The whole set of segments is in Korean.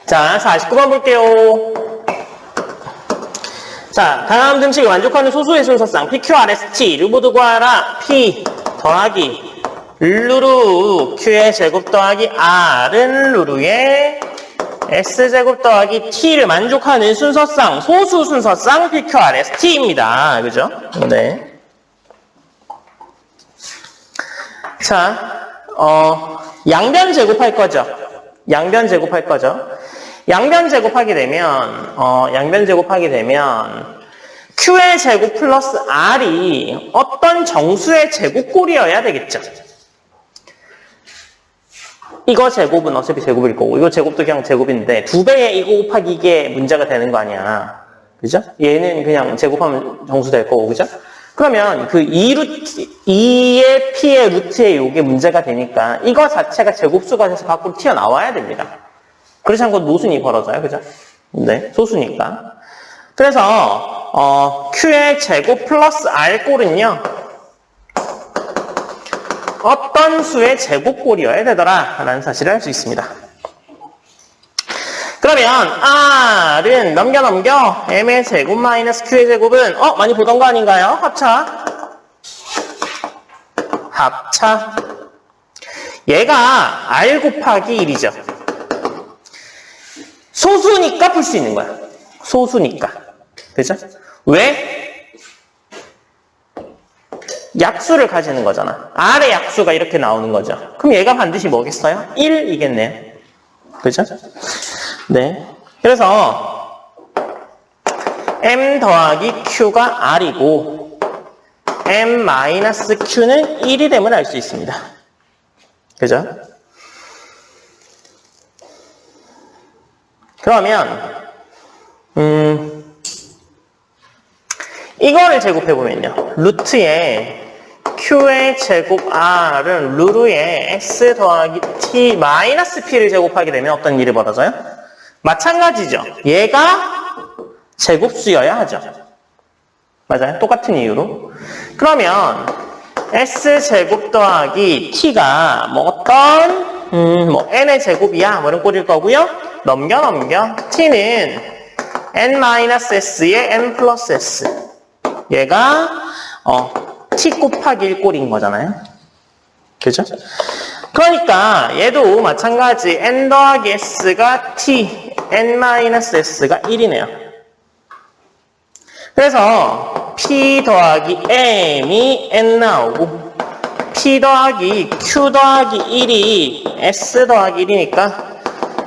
자, 49번 볼게요. 자, 다음 등식을 만족하는 소수의 순서상 PQRST 루보드 구하라. P 더하기 루루 Q의 제곱 더하기 R은 루루의 S제곱 더하기 T를 만족하는 순서상 소수 순서상 PQRST입니다. 그죠? 네. 자, 양변 제곱할 거죠. 양변 제곱할 거죠. 양변 제곱하게 되면 Q의 제곱 플러스 R이 어떤 정수의 제곱꼴이어야 되겠죠. 이거 제곱은 어차피 제곱일 거고, 이거 제곱도 그냥 제곱인데, 2배의 이거 곱하기 이게 문제가 되는 거 아니야. 그죠? 얘는 그냥 제곱하면 정수 될 거고, 그죠? 그러면 그 2의 P의 루트에 이게 문제가 되니까, 이거 자체가 제곱수가 돼서 밖으로 튀어나와야 됩니다. 그렇지 않고 노순이 벌어져요. 그죠? 네, 소수니까. 그래서, Q의 제곱 플러스 R 꼴은요, 어떤 수의 제곱꼴이어야 되더라 라는 사실을 알 수 있습니다. 그러면 R은 넘겨 M의 제곱 마이너스 Q의 제곱은 많이 보던 거 아닌가요? 합차. 얘가 R 곱하기 1이죠. 소수니까 풀 수 있는 거야. 소수니까. 그죠? 왜? 약수를 가지는 거잖아. R의 약수가 이렇게 나오는 거죠. 그럼 얘가 반드시 뭐겠어요? 1이겠네요. 그죠? 네. 그래서 M 더하기 Q가 R이고 M 마이너스 Q는 1이 됨을 알 수 있습니다. 그죠? 그러면 이거를 제곱해보면요. 루트에 Q의 제곱 R은 루루의 S 더하기 T 마이너스 P를 제곱하게 되면 어떤 일이 벌어져요? 마찬가지죠. 얘가 제곱수여야 하죠. 맞아요. 똑같은 이유로. 그러면 S 제곱 더하기 T가 N의 제곱이야. 이런 꼴일 거고요. 넘겨. T는 N-S의 N 플러스 S. 얘가 T 곱하기 1꼴인 거잖아요. 그죠? 그러니까 얘도 마찬가지 N 더하기 S가 T, N-S가 1이네요. 그래서 P 더하기 M이 N 나오고 P 더하기 Q 더하기 1이 S 더하기 1이니까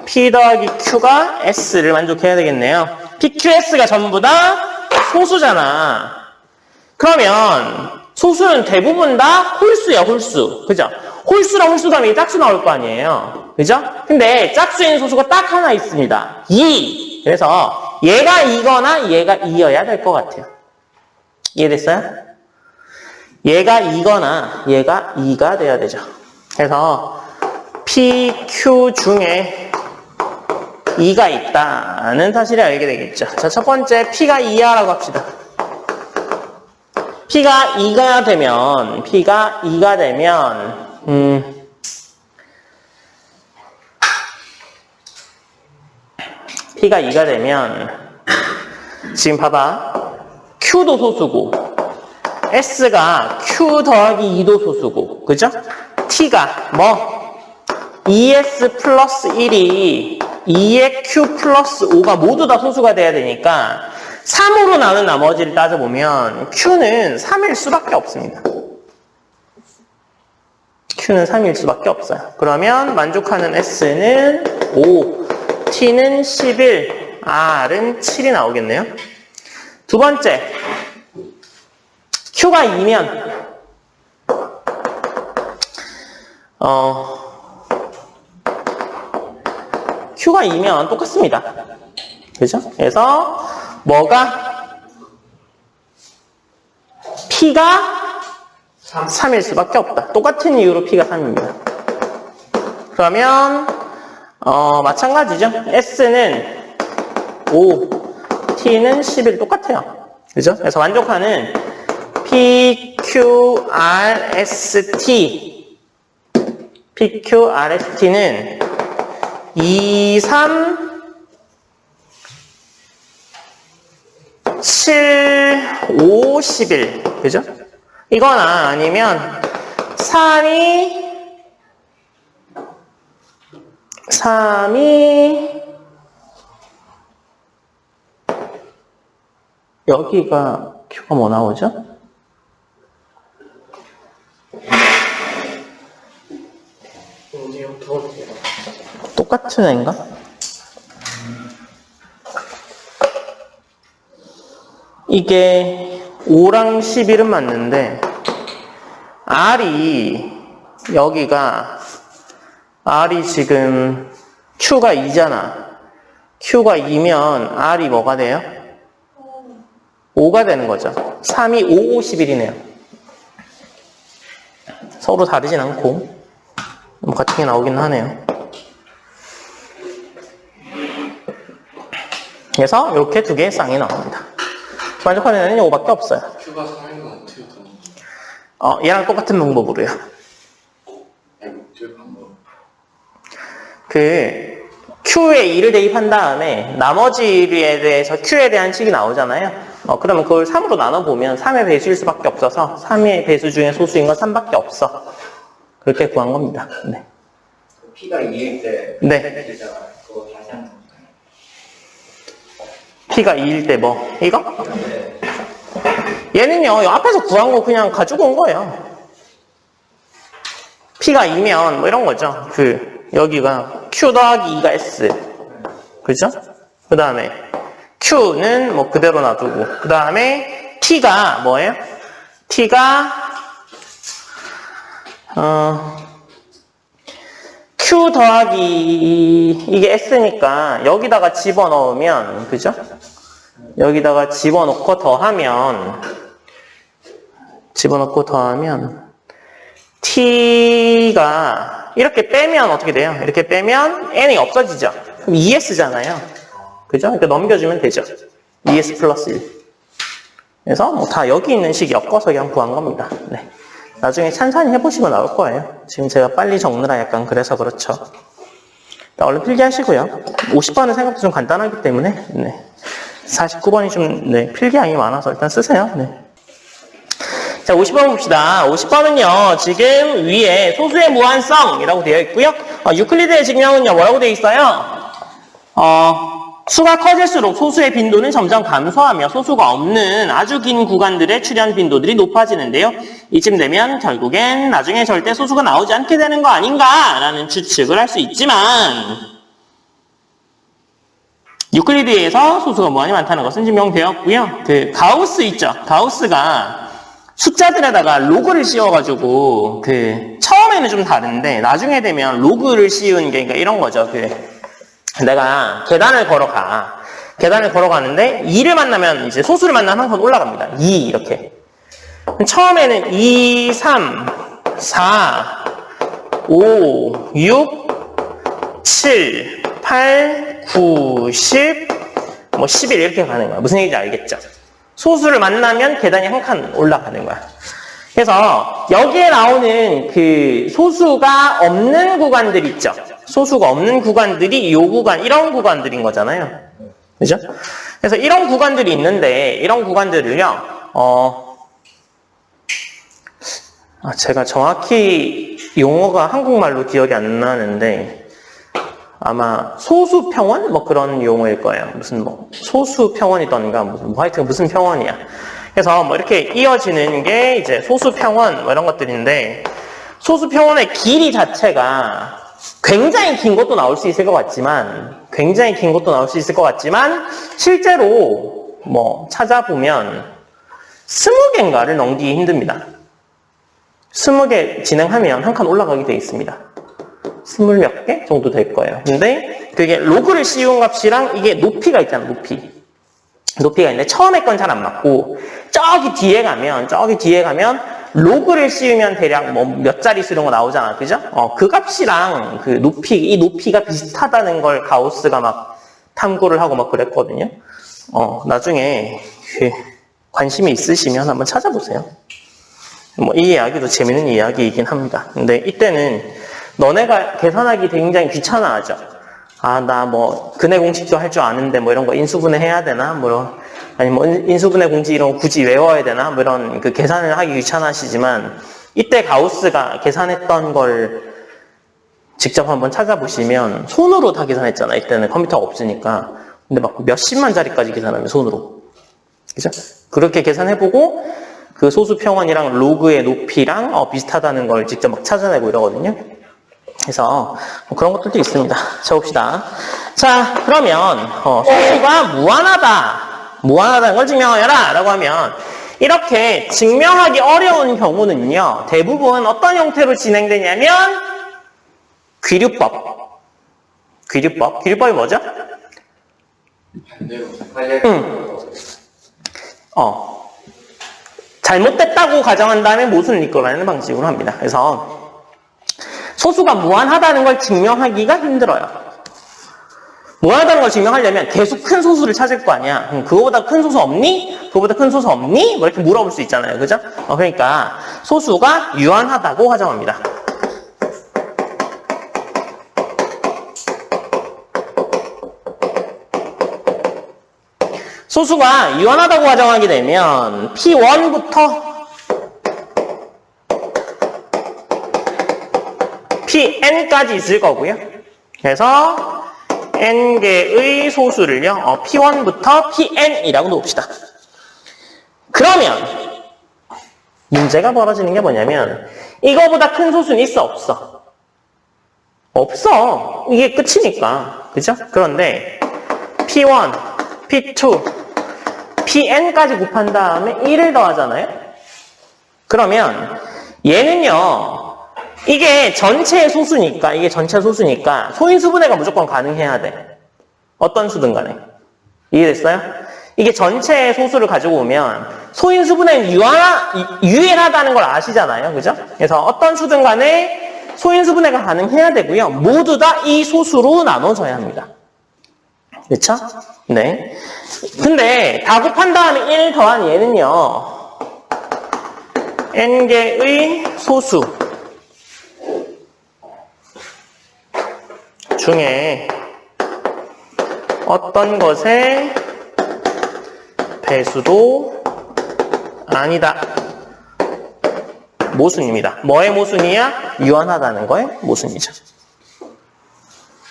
P 더하기 Q가 S를 만족해야 되겠네요. PQS가 전부 다 소수잖아. 그러면 소수는 대부분 다 홀수야, 홀수. 그죠? 홀수랑 홀수 다음에 짝수 나올 거 아니에요. 그죠? 근데 짝수인 소수가 딱 하나 있습니다. 2. 그래서 얘가 2거나 얘가 2여야 될 것 같아요. 이해됐어요? 얘가 2거나 얘가 2가 돼야 되죠. 그래서 PQ 중에 2가 있다는 사실을 알게 되겠죠. 자, 첫 번째 P가 2야라고 합시다. P가 2가 되면 P가 2가 되면 지금 봐봐. Q도 소수고 S가 Q 더하기 2도 소수고 그죠? T가 2S 플러스 1이 2의 Q 플러스 5가 모두 다 소수가 돼야 되니까 3으로 나눈 나머지를 따져보면 Q는 3일 수밖에 없습니다. Q는 3일 수밖에 없어요. 그러면 만족하는 S는 5, T는 11, R은 7이 나오겠네요. 두 번째, Q가 2면 Q가 2면 똑같습니다. 그죠? 그래서 뭐가? P가 3일 수밖에 없다. 똑같은 이유로 P가 3입니다. 그러면 마찬가지죠. S는 5, T는 11 똑같아요. 그죠? 그래서 만족하는 PQRST는 2, 3, 7, 5, 11. 그죠? 이거나 아니면 3이 여기가 Q가 뭐 나오죠? 똑같은 애인가? 이게 5랑 11은 맞는데 R이 지금 Q가 2잖아. Q가 2면 R이 뭐가 돼요? 5가 되는 거죠. 3이 5, 5, 11이네요. 서로 다르진 않고 같은 게 나오긴 하네요. 그래서 이렇게 두 개의 쌍이 나옵니다. 만족하는 애는 이거밖에 없어요. Q가 3인 건 어떻게 얘랑 똑같은 방법으로요. Q에 2를 대입한 다음에 나머지에 대해서 Q에 대한 식이 나오잖아요. 그러면 그걸 3으로 나눠보면 3의 배수일 수밖에 없어서 3의 배수 중에 소수인 건 3밖에 없어. 그렇게 구한 겁니다. 네. P가 2일 때 네. 그거 다시 한번 P가 2일 때 뭐? 이거? 네. 얘는요, 앞에서 구한 거 그냥 가지고 온 거예요. P가 2면 뭐 이런 거죠. 여기가 Q 더하기 2가 S. 그죠? 그 다음에 Q는 뭐 그대로 놔두고. 그 다음에 T가 뭐예요? T가, Q 더하기 이게 S니까 여기다가 집어넣으면, 그죠? 여기다가 집어넣고 더하면 T가 이렇게 빼면 어떻게 돼요? 이렇게 빼면 N이 없어지죠? 그럼 2S잖아요. 그죠? 그러니까 넘겨주면 되죠. 2S 플러스 1. 그래서 뭐 다 여기 있는 식 엮어서 그냥 구한 겁니다. 네. 나중에 찬찬히 해보시면 나올 거예요. 지금 제가 빨리 적느라 약간 그래서 그렇죠. 얼른 필기하시고요. 50번은 생각보다 좀 간단하기 때문에 네. 49번이 좀 필기량이 많아서 일단 쓰세요. 네. 자, 50번 봅시다. 50번은요, 지금 위에 소수의 무한성이라고 되어 있고요. 유클리드의 증명은요, 뭐라고 되어 있어요? 수가 커질수록 소수의 빈도는 점점 감소하며 소수가 없는 아주 긴 구간들의 출현 빈도들이 높아지는데요. 이쯤 되면 결국엔 나중에 절대 소수가 나오지 않게 되는 거 아닌가라는 추측을 할 수 있지만 유클리드에서 소수가 무한히 많다는 것은 증명되었고요. 가우스 있죠? 가우스가 숫자들에다가 로그를 씌워가지고 처음에는 좀 다른데 나중에 되면 로그를 씌운 게 그러니까 이런 거죠. 내가 계단을 걸어가는데 2를 만나면 이제 소수를 만나면 한 번 올라갑니다. 2 이렇게. 처음에는 2, 3, 4, 5, 6, 7, 8, 9, 10, 11 이렇게 가는 거야. 무슨 얘기인지 알겠죠? 소수를 만나면 계단이 한 칸 올라가는 거야. 그래서 여기에 나오는 소수가 없는 구간들 있죠? 소수가 없는 구간들이 이 구간, 이런 구간들인 거잖아요. 그죠? 그래서 이런 구간들이 있는데, 이런 구간들을요, 제가 정확히 용어가 한국말로 기억이 안 나는데, 아마 소수평원? 뭐 그런 용어일 거예요. 무슨 소수평원이던가, 하여튼 무슨 평원이야. 그래서 이렇게 이어지는 게 이제 소수평원, 이런 것들인데, 소수평원의 길이 자체가 굉장히 긴 것도 나올 수 있을 것 같지만, 실제로 찾아보면 20개인가를 넘기기 힘듭니다. 20개 진행하면 한 칸 올라가게 돼 있습니다. 20몇 개 정도 될 거예요. 근데 그게 로그를 씌운 값이랑 이게 높이가 있잖아, 높이가 있는데 처음에 건 잘 안 맞고 저기 뒤에 가면 로그를 씌우면 대략 몇 자릿수 이런 거 나오잖아. 그죠? 그 값이랑 이 높이가 비슷하다는 걸 가우스가 막 탐구를 하고 막 그랬거든요. 나중에 관심이 있으시면 한번 찾아보세요. 이 이야기도 재밌는 이야기이긴 합니다. 근데 이때는 너네가 계산하기 굉장히 귀찮아하죠. 나 근해 공식도 할 줄 아는데 이런 거 인수분해 해야 되나? 아니면 뭐 인수분해 공지 이런 거 굳이 외워야 되나? 뭐 이런 그 계산을 하기 귀찮으시지만 이때 가우스가 계산했던 걸 직접 한번 찾아보시면 손으로 다 계산했잖아. 이때는 컴퓨터가 없으니까. 근데 막 몇십만 자리까지 계산하면 손으로. 그죠? 그렇게 계산해보고 그 소수 평원이랑 로그의 높이랑 비슷하다는 걸 직접 막 찾아내고 이러거든요. 그래서 뭐 그런 것들도 있습니다. 자, 봅시다. 자, 그러면 소수가 무한하다는 걸 증명하여라 라고 하면 이렇게 증명하기 어려운 경우는요. 대부분 어떤 형태로 진행되냐면 귀류법이 뭐죠? 반대로 잘못됐다고 가정한 다음에 모순을 이끌어내는 방식으로 합니다. 그래서 소수가 무한하다는 걸 증명하기가 힘들어요. 무한하다는 걸 증명하려면 계속 큰 소수를 찾을 거 아니야. 그거보다 큰 소수 없니? 그거보다 큰 소수 없니? 뭐 이렇게 물어볼 수 있잖아요. 그죠? 그러니까 소수가 유한하다고 가정합니다. 소수가 유한하다고 가정하게 되면 P1부터 Pn까지 있을 거고요. 그래서 n개의 소수를요. P1부터 Pn이라고 놓읍시다. 그러면 문제가 벌어지는 게 뭐냐면 이거보다 큰 소수는 있어 없어? 없어. 이게 끝이니까. 그죠? 그런데 P1, P2, Pn까지 곱한 다음에 1을 더하잖아요? 그러면 얘는요, 이게 전체 소수니까 소인수분해가 무조건 가능해야 돼. 어떤 수든 간에. 이해됐어요? 이게 전체 소수를 가지고 오면 소인수분해는 유일하다는 걸 아시잖아요. 그죠? 그래서 어떤 수든 간에 소인수분해가 가능해야 되고요. 모두 다 이 소수로 나눠져야 합니다. 그렇죠? 네. 근데 다 곱한 다음에 1 더한 얘는요. n개의 소수 중에 어떤 것의 배수도 아니다. 모순입니다. 뭐의 모순이야? 유한하다는 거의 모순이죠.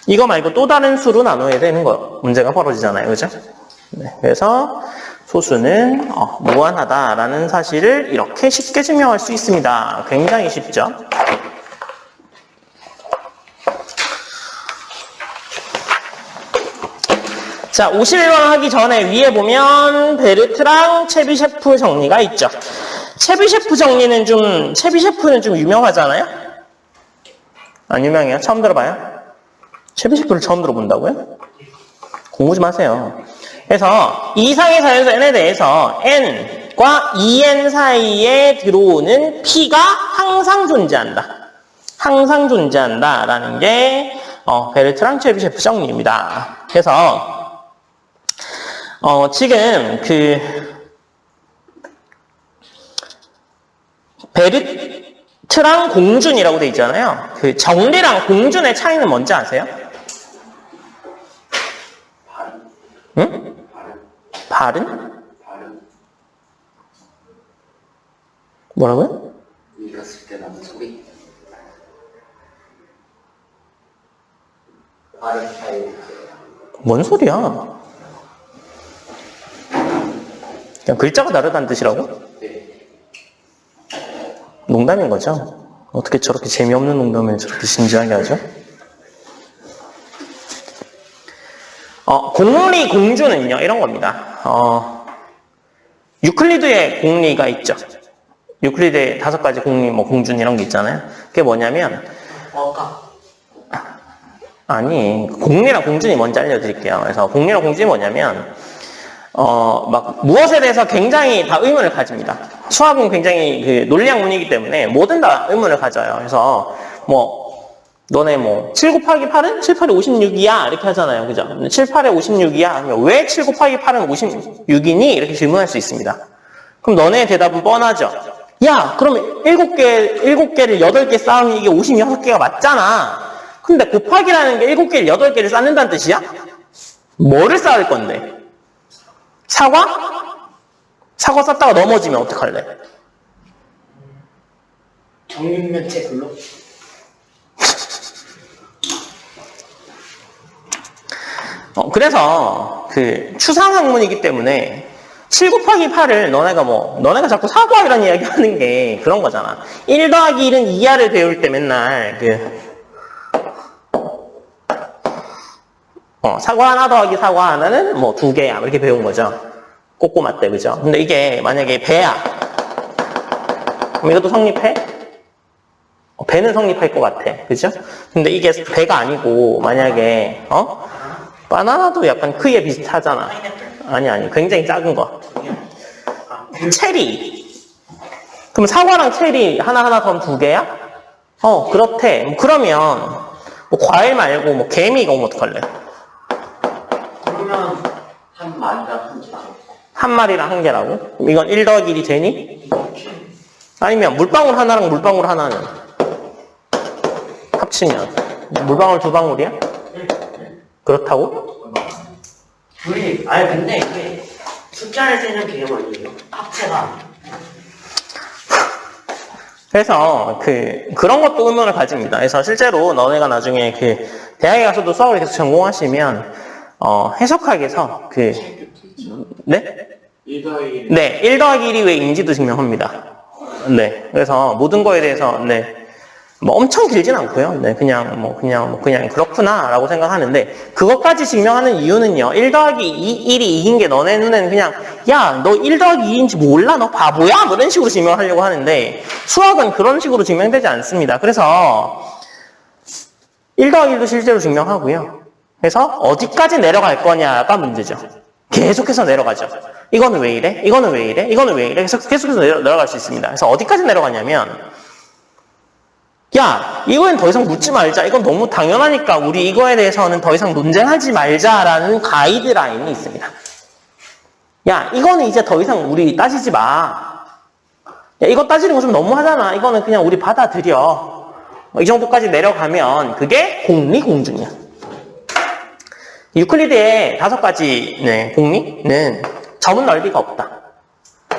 이거 말고 또 다른 수로 나눠야 되는 거 문제가 벌어지잖아요. 그죠? 네, 그래서 소수는 무한하다라는 사실을 이렇게 쉽게 증명할 수 있습니다. 굉장히 쉽죠? 자, 51번 하기 전에 위에 보면 베르트랑 체비셰프 정리가 있죠. 체비셰프는 좀 유명하잖아요? 안 유명해요? 처음 들어봐요? 체비셰프를 처음 들어본다고요? 공부 좀 하세요. 그래서 이상의 사연에서 n에 대해서 n과 2n 사이에 들어오는 p가 항상 존재한다라는 게 베르트랑 체비셰프 정리입니다. 그래서 지금 베르트랑 공준이라고 돼 있잖아요. 그 정리랑 공준의 차이는 뭔지 아세요? 응? 발은? 뭐라고요? 읽었을 때 나는 소리. 발음 차이. 뭔 소리야? 그냥 글자가 다르다는 뜻이라고? 네. 농담인 거죠? 어떻게 저렇게 재미없는 농담을 저렇게 진지하게 하죠? 공리, 공주는요, 이런 겁니다. 유클리드의 공리가 있죠. 유클리드의 5가지 공리, 공준 이런 게 있잖아요. 그게 뭐냐면, 아니, 공리랑 공준이 뭔지 알려드릴게요. 그래서 공리랑 공준이 뭐냐면, 무엇에 대해서 굉장히 다 의문을 가집니다. 수학은 굉장히 그 논리학문이기 때문에 뭐든 다 의문을 가져요. 그래서, 너네 7 곱하기 8은 7, 8이 56이야. 이렇게 하잖아요. 그죠? 7, 8에 56이야. 왜 7 곱하기 8은 56이니? 이렇게 질문할 수 있습니다. 그럼 너네의 대답은 뻔하죠. 야, 그럼 7개를 8개 쌓으면 이게 56개가 맞잖아. 근데 곱하기라는 게 7개를 8개를 쌓는다는 뜻이야? 뭐를 쌓을 건데? 사과? 사과 쌌다가 넘어지면 어떡할래? 정육면체 글로? 그래서 그 추상학문이기 때문에 7 곱하기 8을 너네가 자꾸 사과이라는 이야기 하는 게 그런 거잖아. 1 더하기 1은 2하를 배울 때 맨날 사과 하나 더하기 사과 하나는 뭐 2개야 이렇게 배운 거죠. 꼬꼬마 때, 그죠? 근데 이게 만약에 배야. 그럼 이것도 성립해? 배는 성립할 것 같아. 그죠? 근데 이게 배가 아니고 만약에 바나나도 약간 크기에 비슷하잖아. 아니. 굉장히 작은 거. 체리. 그럼 사과랑 체리 하나하나 더하면 2개야? 그렇대. 그러면 과일 말고 개미가 오면 어떡할래? 그러면 한 마리랑 한 개. 한 마리랑 한 개라고? 이건 1 더하기 1이 되니? 아니면 물방울 하나랑 물방울 하나는 합치면 물방울 2방울이야? 그렇다고? 둘이, 아니, 근데 이게 숫자를 세는 개념 아니에요? 합체가. 그래서 그런 것도 의문을 가집니다. 그래서 실제로 너네가 나중에 대학에 가서도 수학을 계속 전공하시면 해석학에서 네? 1 더하기 1. 네, 1 더하기 1이 왜 인지도 증명합니다. 네, 그래서 모든 거에 대해서 뭐 엄청 길진 않고요. 네, 그냥 그렇구나라고 생각하는데 그것까지 증명하는 이유는요. 1 더하기 1이 2인 게 너네 눈에는 그냥 야, 너 1 더하기 2인지 몰라? 너 바보야? 뭐 이런 식으로 증명하려고 하는데 수학은 그런 식으로 증명되지 않습니다. 그래서 1 더하기 1도 실제로 증명하고요. 그래서 어디까지 내려갈 거냐가 문제죠. 계속해서 내려가죠. 이거는 왜 이래? 이거는 왜 이래? 이거는 왜 이래? 계속해서 내려갈 수 있습니다. 그래서 어디까지 내려가냐면 야, 이거엔 더 이상 묻지 말자. 이건 너무 당연하니까 우리 이거에 대해서는 더 이상 논쟁하지 말자라는 가이드라인이 있습니다. 야, 이거는 이제 더 이상 우리 따지지 마. 야, 이거 따지는 거 좀 너무하잖아. 이거는 그냥 우리 받아들여. 이 정도까지 내려가면 그게 공리, 공준이야. 유클리드의 5가지 공리는 점은 넓이가 없다.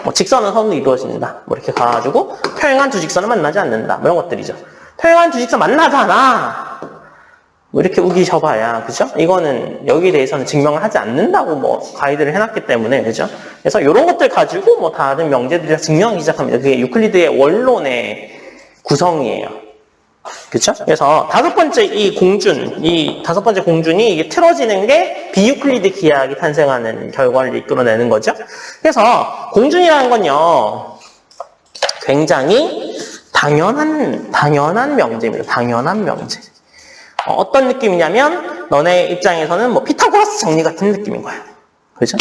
뭐 직선은 선으로 이루어진다. 뭐 이렇게 가가지고 평행한 두 직선은 만나지 않는다. 뭐 이런 것들이죠. 평행한 두 직선 만나잖아. 뭐 이렇게 우기셔봐야, 그죠? 이거는 여기에 대해서는 증명을 하지 않는다고 뭐 가이드를 해놨기 때문에, 그죠? 그래서 이런 것들 가지고 뭐 다른 명제들이 증명하기 시작합니다. 그게 유클리드의 원론의 구성이에요. 그쵸? 그래서 5번째 이 5번째 공준이 이게 틀어지는 게 비유클리드 기하학이 탄생하는 결과를 이끌어내는 거죠. 그래서 공준이라는 건요, 굉장히 당연한 명제입니다. 당연한 명제. 어떤 느낌이냐면, 너네 입장에서는 뭐 피타고라스 정리 같은 느낌인 거예요. 그죠?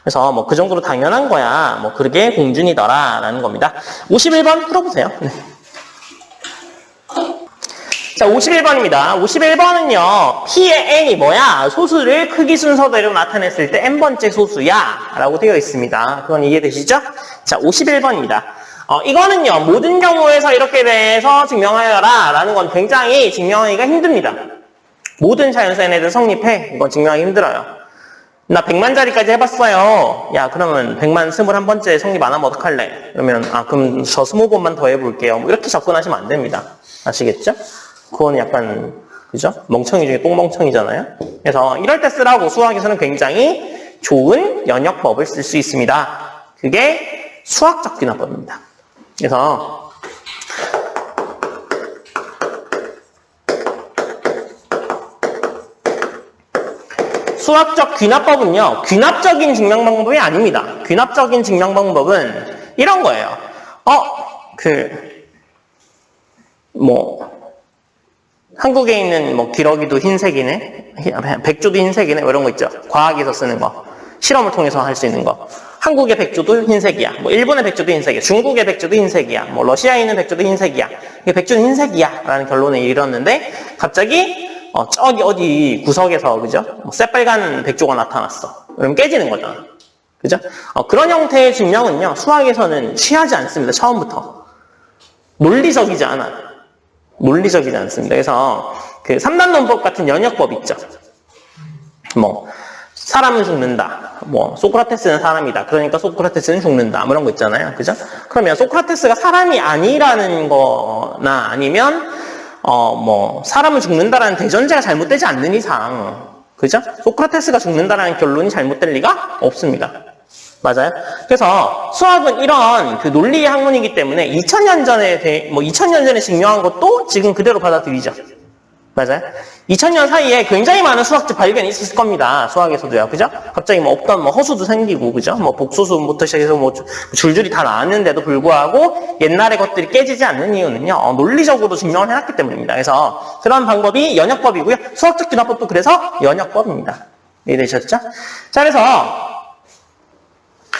그래서 뭐 그 정도로 당연한 거야. 뭐 그게 공준이더라. 라는 겁니다. 51번 풀어보세요. 네. 자, 51번입니다. 51번은요, P의 n이 뭐야? 소수를 크기 순서대로 나타냈을 때 n번째 소수야. 라고 되어 있습니다. 그건 이해되시죠? 자, 51번입니다. 이거는요, 모든 경우에서 이렇게 대해서 증명하여라. 라는 건 굉장히 증명하기가 힘듭니다. 모든 자연수에 대해서 성립해. 이건 증명하기 힘들어요. 나 100만짜리까지 해봤어요. 야, 그러면 100만 21번째 성립 안 하면 어떡할래? 그러면, 그럼 저 20번만 더 해볼게요. 뭐 이렇게 접근하시면 안 됩니다. 아시겠죠? 그건 약간, 그죠? 멍청이 중에 똥멍청이잖아요? 그래서 이럴 때 쓰라고 수학에서는 굉장히 좋은 연역법을 쓸 수 있습니다. 그게 수학적 귀납법입니다. 그래서 수학적 귀납법은요, 귀납적인 증명 방법이 아닙니다. 귀납적인 증명 방법은 이런 거예요. 한국에 있는 뭐 기러기도 흰색이네, 백조도 흰색이네, 뭐 이런 거 있죠. 과학에서 쓰는 거, 실험을 통해서 할 수 있는 거. 한국의 백조도 흰색이야. 뭐 일본의 백조도 흰색이야. 중국의 백조도 흰색이야. 뭐 러시아에 있는 백조도 흰색이야. 백조는 흰색이야. 라는 결론에 이르렀는데 갑자기 저기 어디 구석에서, 그죠? 새빨간 백조가 나타났어. 그럼 깨지는 거잖아. 그죠? 그런 형태의 증명은요, 수학에서는 취하지 않습니다. 처음부터. 논리적이지 않아요. 논리적이지 않습니다. 그래서 그 3단 논법 같은 연역법 있죠. 사람은 죽는다. 뭐 소크라테스는 사람이다. 그러니까 소크라테스는 죽는다. 뭐 이런 거 있잖아요. 그죠? 그러면 소크라테스가 사람이 아니라는 거나 아니면 뭐 사람은 죽는다라는 대전제가 잘못되지 않는 이상, 그죠? 소크라테스가 죽는다라는 결론이 잘못될 리가 없습니다. 맞아요? 그래서 수학은 이런 그 논리의 학문이기 때문에 2000년 전에 증명한 것도 지금 그대로 받아들이죠. 맞아요? 2000년 사이에 굉장히 많은 수학적 발견이 있었을 겁니다. 수학에서도요. 그죠? 갑자기 뭐 없던 뭐 허수도 생기고, 그죠? 뭐 복소수부터 시작해서 뭐 줄줄이 다 나왔는데도 불구하고 옛날의 것들이 깨지지 않는 이유는요, 논리적으로 증명을 해놨기 때문입니다. 그래서 그런 방법이 연역법이고요. 수학적 균합법도 그래서 연역법입니다. 이해되셨죠? 자, 그래서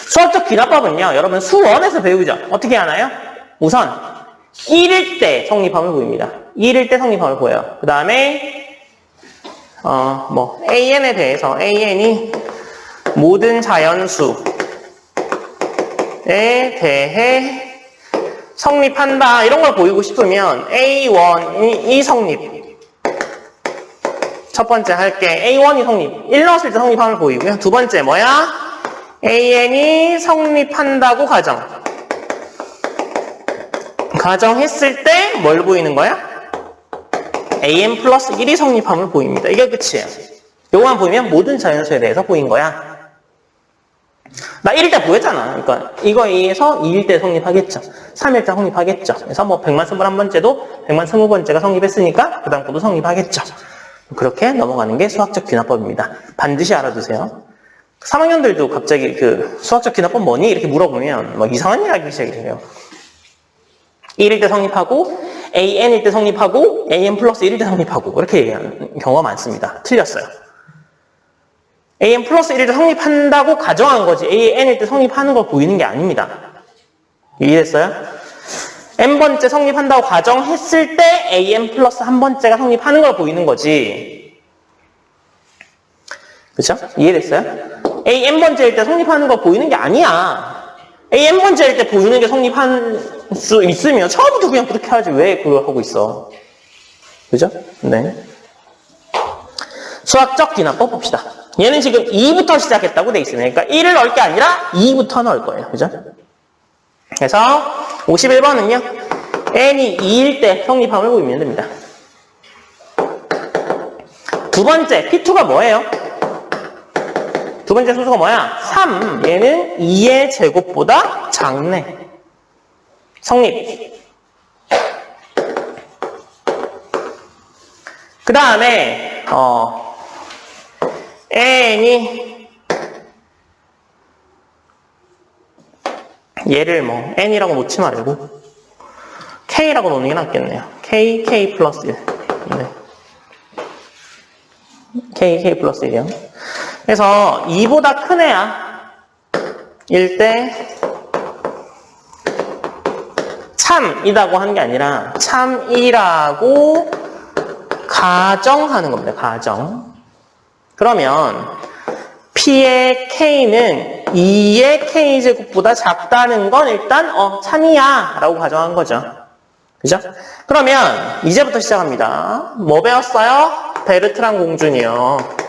수학적 균합법은요, 여러분 수원에서 배우죠. 어떻게 하나요? 우선 1일 때 성립함을 보입니다. 1일 때 성립함을 보여요. 그 다음에 AN에 대해서 AN이 모든 자연수에 대해 성립한다 이런 걸 보이고 싶으면 A1이 성립. 첫 번째 할게. A1이 성립. 1 넣었을 때 성립함을 보이고요. 두 번째 뭐야? AN이 성립한다고 가정했을 때 뭘 보이는 거야? AN 플러스 1이 성립함을 보입니다. 이게 끝이에요. 요거만 보이면 모든 자연수에 대해서 보인 거야. 나 1일 때 보였잖아. 그러니까 이거에 의해서 2일 때 성립하겠죠. 3일 때 성립하겠죠. 그래서 뭐 100만 21번째도 100만 20번째가 성립했으니까 그 다음 것도 성립하겠죠. 그렇게 넘어가는 게 수학적 균합법입니다. 반드시 알아두세요. 3학년들도 갑자기 그 수학적 균합법 뭐니? 이렇게 물어보면 막 이상한 이야기 시작해요. 1일 때 성립하고 AN일 때 성립하고 AN 플러스 1일 때 성립하고 이렇게 얘기하는 경우가 많습니다. 틀렸어요. AN 플러스 1일 때 성립한다고 가정한 거지 AN일 때 성립하는 걸 보이는 게 아닙니다. 이해됐어요? N번째 성립한다고 가정했을 때 AN 플러스 한 번째가 성립하는 걸 보이는 거지. 그쵸? 이해됐어요? AN번째일 때 성립하는 걸 보이는 게 아니야. AN번째일 때 보이는 게 성립한 수 있으면 처음부터 그냥 그렇게 하지 왜 그걸 하고 있어. 그죠? 네. 수학적 균합법 봅시다. 얘는 지금 2부터 시작했다고 돼 있으면 그러니까 1을 넣을 게 아니라 2부터 넣을 거예요. 그죠? 그래서 51번은요. n이 2일 때 성립함을 보이면 됩니다. 두 번째 P2가 뭐예요? 두 번째 소수가 뭐야? 3. 얘는 2의 제곱보다 작네. 성립. 그 다음에 n이 얘를 뭐 n이라고 놓지 말고 k라고 놓는 게 낫겠네요. k 플러스 1. 네. k 플러스 1이요. 그래서 2보다 큰 애야. 1대 참이라고 하는 게 아니라 참이라고 가정하는 겁니다. 가정. 그러면 P의 K는 2의 K제곱보다 작다는 건 일단 참이야 라고 가정한 거죠. 그죠? 그러면 이제부터 시작합니다. 뭐 배웠어요? 베르트랑 공준이요.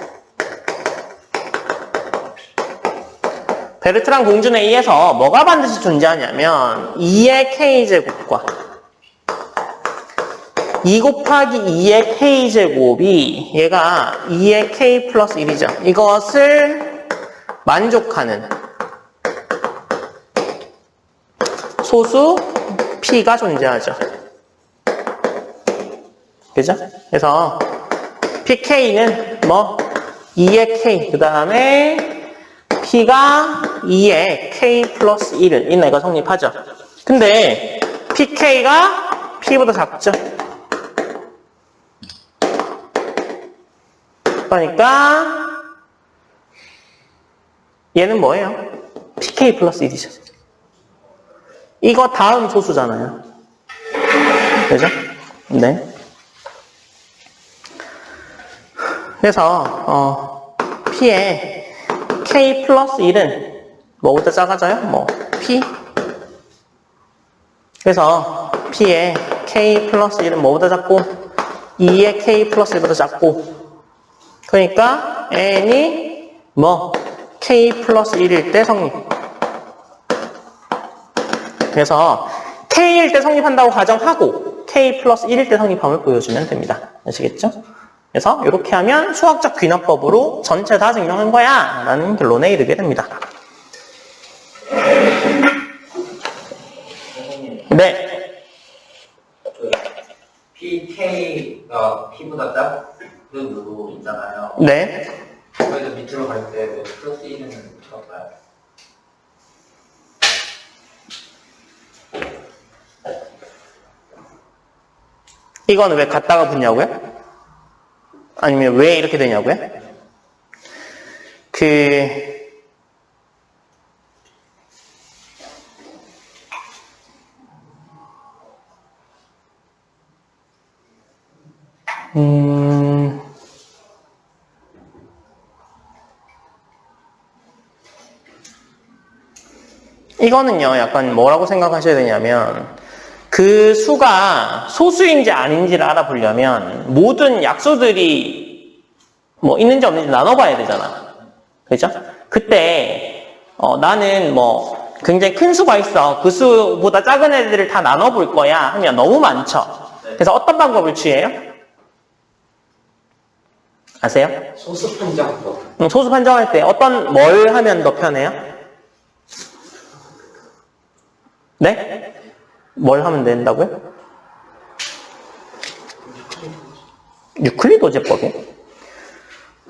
베르트랑 공준에 의해서 뭐가 반드시 존재하냐면 2의 K제곱과 2 곱하기 2의 K제곱이 얘가 2의 K 플러스 1이죠. 이것을 만족하는 소수 P가 존재하죠. 그죠? 그래서 PK는 뭐 2의 K 그 다음에 P가 2의 K 플러스 1을 이 내가 성립하죠. 근데 PK가 P보다 작죠. 그러니까 얘는 뭐예요? PK 플러스 1이죠. 이거 다음 소수잖아요. 그죠? 네. 그래서 P의 K 플러스 1은 뭐보다 작아져요? 뭐 P. 그래서 P의 K 플러스 1은 뭐보다 작고 2의 K 플러스 1보다 작고 그러니까 n이 뭐 K 플러스 1일 때 성립. 그래서 K일 때 성립한다고 가정하고 K 플러스 1일 때 성립함을 보여주면 됩니다. 아시겠죠? 그래서 이렇게 하면 수학적 귀납법으로 전체 다 증명한 거야 라는 결론에 이르게 됩니다. 네. PK가 P보다 작은 로 있잖아요. 네. 거기서 밑으로 갈 때 플러스 1은 적을까요? 이거는 왜 갖다가 붙냐고요? 아니면 왜 이렇게 되냐고요? 이거는요, 약간 뭐라고 생각하셔야 되냐면, 그 수가 소수인지 아닌지를 알아보려면, 모든 약수들이 뭐 있는지 없는지 나눠봐야 되잖아. 그죠? 그때, 나는 뭐, 굉장히 큰 수가 있어. 그 수보다 작은 애들을 다 나눠볼 거야. 하면 너무 많죠. 그래서 어떤 방법을 취해요? 아세요? 소수 판정법. 소수 판정할 때 뭘 하면 더 편해요? 네? 뭘 하면 된다고요? 유클리드 오제법이요?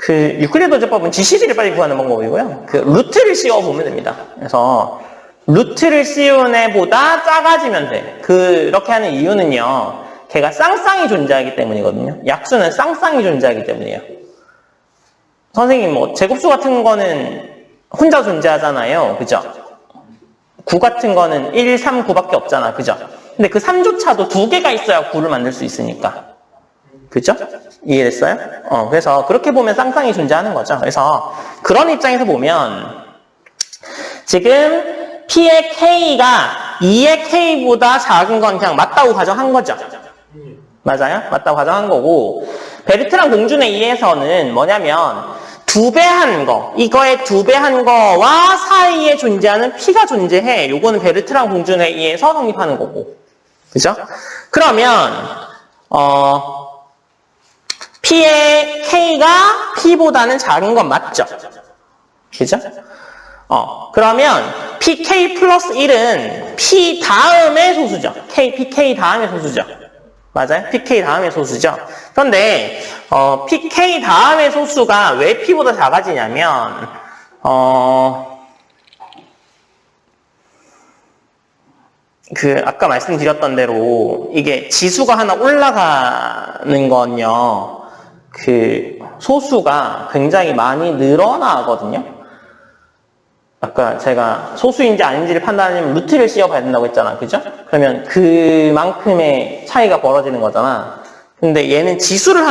유클리드 오제법은 GCD를 빨리 구하는 방법이고요. 루트를 씌워보면 됩니다. 그래서 루트를 씌운 애보다 작아지면 돼. 그렇게 하는 이유는요. 걔가 쌍쌍이 존재하기 때문이거든요. 약수는 쌍쌍이 존재하기 때문이에요. 선생님 뭐 제곱수 같은 거는 혼자 존재하잖아요. 그죠? 9 같은 거는 1, 3, 9밖에 없잖아. 그죠? 근데 그 3조차도 2개가 있어야 9를 만들 수 있으니까. 그죠? 이해됐어요? 그래서 그렇게 보면 쌍쌍이 존재하는 거죠. 그래서 그런 입장에서 보면 지금 P의 K가 2의 K보다 작은 건 그냥 맞다고 가정한 거죠. 맞아요? 맞다고 가정한 거고 베르트랑 공준에 의해서는 뭐냐면 2배 한 거, 이거의 2배 한 거와 사이에 존재하는 P가 존재해. 요거는 베르트랑 공준에 의해서 성립하는 거고. 그죠? 그러면 P의 K가 P보다는 작은 건 맞죠? 그죠? 그러면 PK 플러스 1은 P 다음의 소수죠. PK 다음의 소수죠. 맞아요? PK 다음의 소수죠. 그런데 PK 다음의 소수가 왜 P보다 작아지냐면 아까 말씀드렸던 대로 이게 지수가 하나 올라가는 건요. 소수가 굉장히 많이 늘어나거든요. 아까 제가 소수인지 아닌지를 판단하려면 루트를 씌워봐야 된다고 했잖아. 그죠? 그러면 그만큼의 차이가 벌어지는 거잖아. 근데 얘는 지수를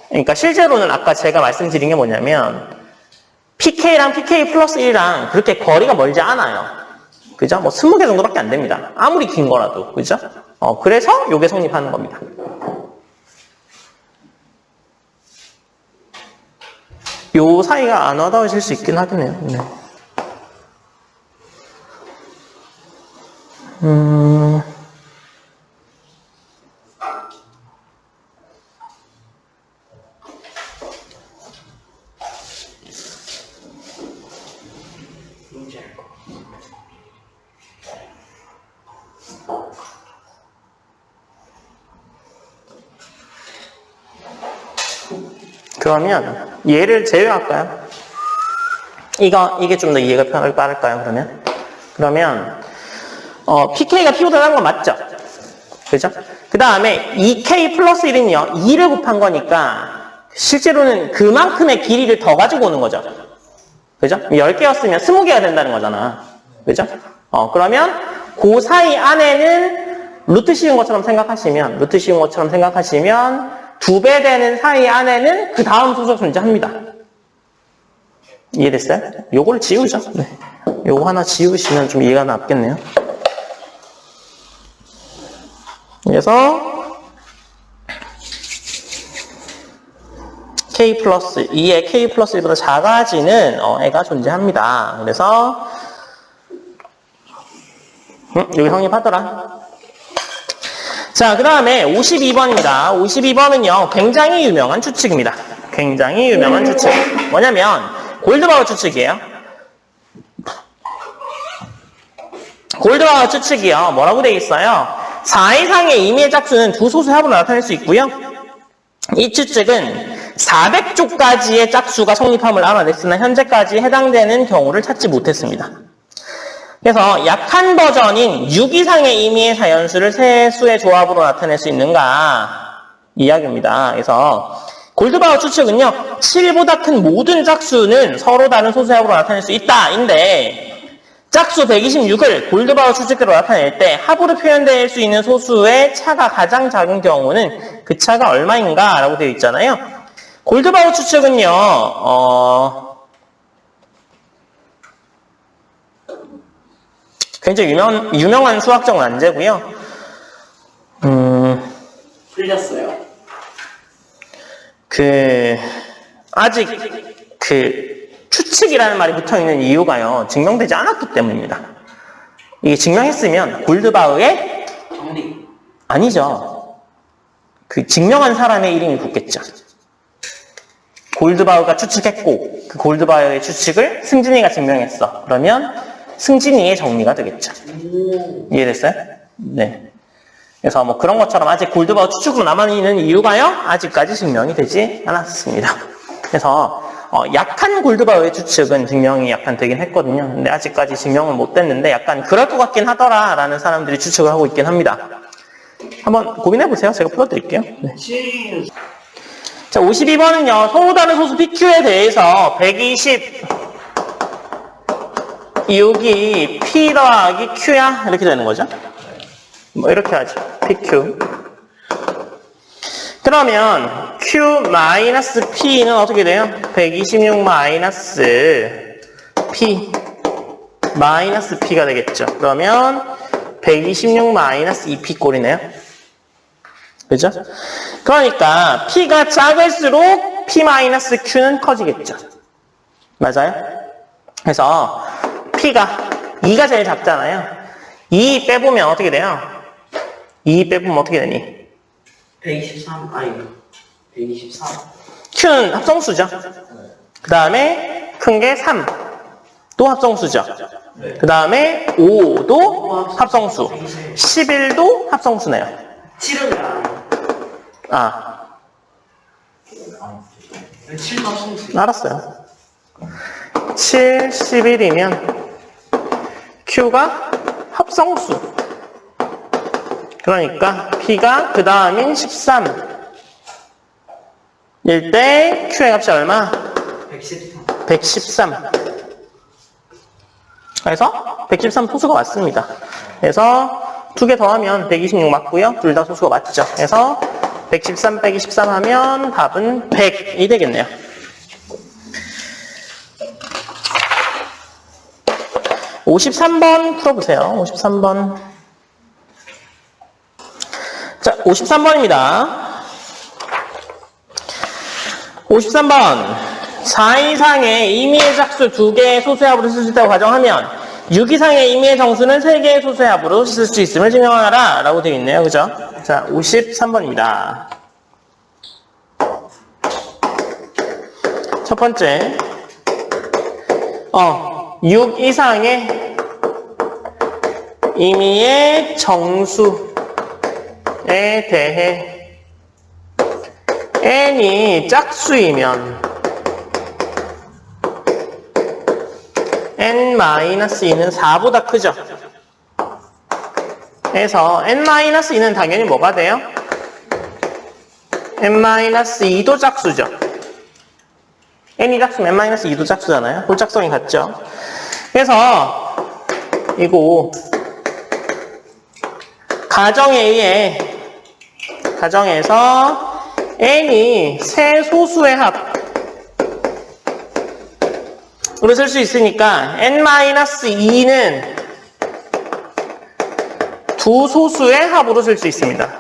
그러니까 실제로는 아까 제가 말씀드린 게 뭐냐면 PK랑 PK 플러스 1이랑 그렇게 거리가 멀지 않아요. 그죠? 뭐 20개 정도밖에 안 됩니다. 아무리 긴 거라도. 그죠? 그래서 요게 성립하는 겁니다. 요 사이가 안 와닿으실 수 있긴 하겠네요. 네. 그러면 얘를 제외할까요? 이게 좀 더 이해가 빠를까요, 그러면? 그러면, PK가 P보다 작은 건 맞죠? 그죠? 그 다음에 2K 플러스 1은요, 2를 곱한 거니까, 실제로는 그만큼의 길이를 더 가지고 오는 거죠. 그죠? 10개였으면 20개가 된다는 거잖아. 그죠? 그러면, 그 사이 안에는 루트 씌운 것처럼 생각하시면, 2배 되는 사이 안에는 그 다음 소수가 존재합니다. 이해됐어요? 요걸 지우죠. 네. 요거 하나 지우시면 좀 이해가 낫겠네요. 그래서 k 플러스 2의 k 플러스 1보다 작아지는 애가 존재합니다. 그래서 여기 성립하더라. 자, 그 다음에 52번입니다. 52번은요, 굉장히 유명한 추측입니다. 굉장히 유명한 추측. 뭐냐면, 골드바우 추측이에요. 골드바우 추측이요. 뭐라고 되어 있어요? 4 이상의 임의의 짝수는 두 소수의 합으로 나타낼 수 있고요. 이 추측은 400조까지의 짝수가 성립함을 알아냈으나 현재까지 해당되는 경우를 찾지 못했습니다. 그래서 약한 버전인 6 이상의 임의의 자연수를 세 수의 조합으로 나타낼 수 있는가 이야기입니다. 그래서 골드바우 추측은요, 7보다 큰 모든 짝수는 서로 다른 소수의 합으로 나타낼 수 있다 인데 짝수 126을 골드바우 추측대로 나타낼 때 합으로 표현될 수 있는 소수의 차가 가장 작은 경우는 그 차가 얼마인가 라고 되어 있잖아요. 골드바우 추측은요, 굉장히 유명한 수학적 난제고요. 틀렸어요. 아직 추측이라는 말이 붙어 있는 이유가요, 증명되지 않았기 때문입니다. 이게 증명했으면 골드바우의 정리. 아니죠. 증명한 사람의 이름이 붙겠죠. 골드바우가 추측했고 그 골드바우의 추측을 승진이가 증명했어. 그러면 승진이의 정리가 되겠죠. 이해됐어요? 네. 그래서 뭐 그런 것처럼 아직 골드바우 추측으로 남아있는 이유가요, 아직까지 증명이 되지 않았습니다. 그래서 약한 골드바우의 추측은 증명이 약간 되긴 했거든요. 근데 아직까지 증명은 못 됐는데 약간 그럴 것 같긴 하더라 라는 사람들이 추측을 하고 있긴 합니다. 한번 고민해보세요. 제가 풀어드릴게요. 네. 자, 52번은요, 서로 다른 소수 PQ에 대해서 126이 P 더하기 Q야? 이렇게 되는 거죠. 뭐 이렇게 하죠. PQ. 그러면 Q-P는 어떻게 돼요? 126-P P가 되겠죠. 그러면 126-2P 꼴이네요. 그죠? 그러니까 P가 작을수록 P-Q는 커지겠죠. 맞아요? 그래서 P가 2가 제일 작잖아요. 2 빼보면 어떻게 돼요? 2 빼보면 어떻게 되니? 123, 아니 123. Q는 합성수죠. 그 다음에 큰 게 3. 또 합성수죠. 그 다음에 5도 합성수. 11도 합성수네요. 7은 안. 아, 7도 합성수. 알았어요. 7, 11이면 Q가 합성수. 그러니까 P가 그 다음인 13. 일 때 Q의 값이 얼마? 113. 113. 그래서 113 소수가 맞습니다. 그래서 두 개 더하면 126 맞고요. 둘 다 소수가 맞죠. 그래서 113 빼기 13 하면 답은 100이 되겠네요. (53번) 풀어보세요. 53번. 자, 53번입니다. 53번. 4 이상의 임의의 짝수 2개의 소수의 합으로 쓸 수 있다고 가정하면 6 이상의 임의의 정수는 3개의 소수의 합으로 쓸 수 있음을 증명하라 라고 되어 있네요. 그죠? 자, 53번입니다. 첫 번째. 6 이상의 임의의 정수에 대해 n이 짝수이면 n-2는 4보다 크죠. 그래서 n-2는 당연히 뭐가 돼요? n-2도 짝수죠. n이 짝수면 n-2도 짝수잖아요. 홀짝성이 같죠. 그래서 이거 가정에서 n이 세 소수의 합으로 쓸 수 있으니까 n-2는 두 소수의 합으로 쓸 수 있습니다.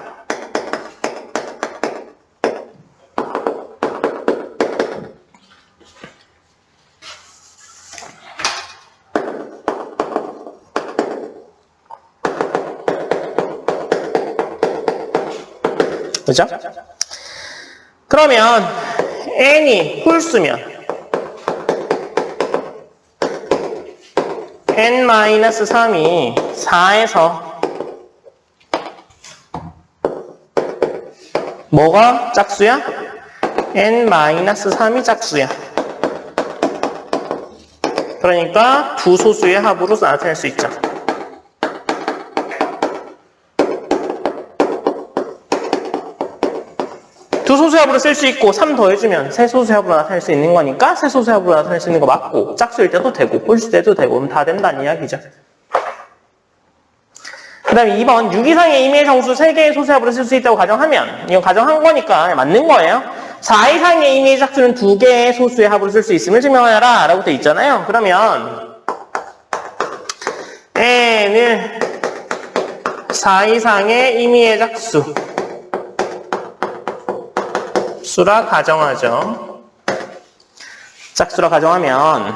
그죠? 그러면 n이 홀수면 n-3이 4에서 뭐가 짝수야? n-3이 짝수야. 그러니까 두 소수의 합으로 나타낼 수 있죠. 두 소수의 합으로 쓸 수 있고 3 더해주면 세 소수의 합으로 나타낼 수 있는 거니까 세 소수의 합으로 나타낼 수 있는 거 맞고 짝수일 때도 되고 홀수일 때도 되고 그럼 다 된다는 이야기죠. 그 다음에 2번 6 이상의 임의의 정수 3개의 소수의 합으로 쓸 수 있다고 가정하면 이건 가정한 거니까 맞는 거예요. 4 이상의 임의의 짝수는 2개의 소수의 합으로 쓸 수 있음을 증명하여라 라고 돼 있잖아요. 그러면 n을 4 이상의 임의의 짝수 수라 가정하죠. 짝수라 가정하면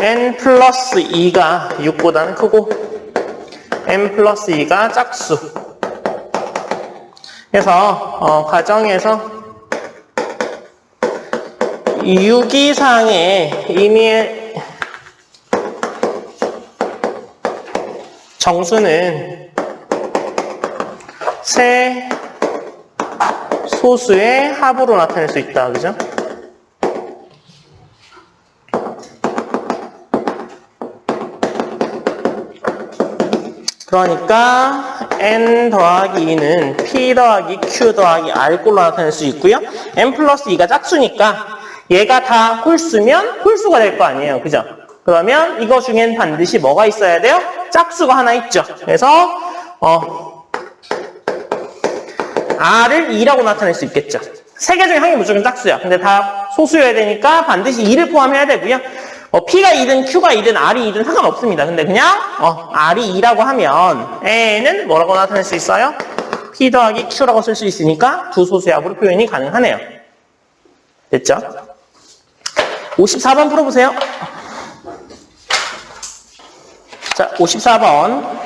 n 플러스 2가 6보다는 크고 n 플러스 2가 짝수. 그래서 가정에서 6 이상의 임의의 정수는 세 소수의 합으로 나타낼 수 있다. 그죠? 그러니까 n 더하기 2는 p 더하기 q 더하기 r꼴로 나타낼 수 있고요. n 플러스 2가 짝수니까 얘가 다 홀수면 홀수가 될 거 아니에요. 그죠? 그러면 이거 중엔 반드시 뭐가 있어야 돼요? 짝수가 하나 있죠. 그래서 r을 2라고 나타낼 수 있겠죠. 세 개 중에 한 개 무조건 짝수야. 근데 다 소수여야 되니까 반드시 2를 포함해야 되고요. P가 2든 Q가 2든 R이 2든 상관없습니다. 근데 그냥 R이 2라고 하면 n은 뭐라고 나타낼 수 있어요? P 더하기 Q라고 쓸 수 있으니까 두 소수의 합으로 표현이 가능하네요. 됐죠? 54번 풀어보세요. 자, 54번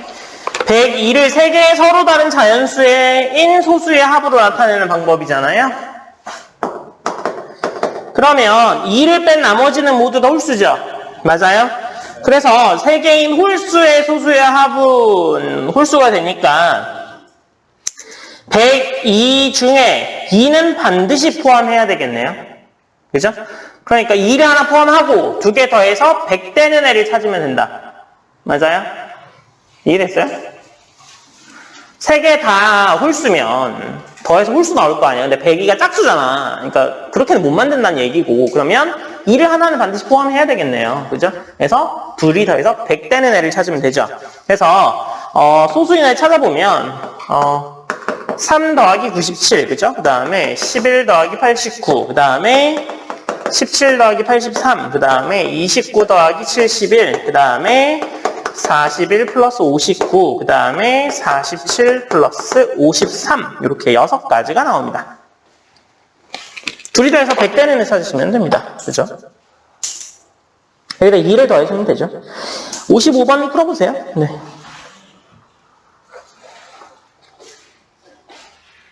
102를 3개의 서로 다른 자연수의 인 소수의 합으로 나타내는 방법이잖아요. 그러면 2를 뺀 나머지는 모두 다 홀수죠. 맞아요? 그래서 3개인 홀수의 소수의 합은 홀수가 되니까 102 중에 2는 반드시 포함해야 되겠네요. 그죠? 그러니까 2를 하나 포함하고 2개 더해서 100되는 애를 찾으면 된다. 맞아요? 이해됐어요? 3개 다 홀수면 더해서 홀수 나올 거 아니에요. 근데 102가 짝수잖아. 그러니까 그렇게는 못 만든다는 얘기고 그러면 2를 하나는 반드시 포함해야 되겠네요. 그죠? 그래서 둘이 더해서 100되는 애를 찾으면 되죠. 그래서 소수인을 찾아보면 3 더하기 97 그죠? 그 다음에 11 더하기 89 그 다음에 17 더하기 83 그 다음에 29 더하기 71 그 다음에 41 플러스 59, 그 다음에 47 플러스 53 이렇게 6가지가 나옵니다. 둘이 더해서 100되는 애 찾으시면 됩니다. 그죠? 여기다 2를 더해주면 되죠. 55번을 풀어보세요. 네.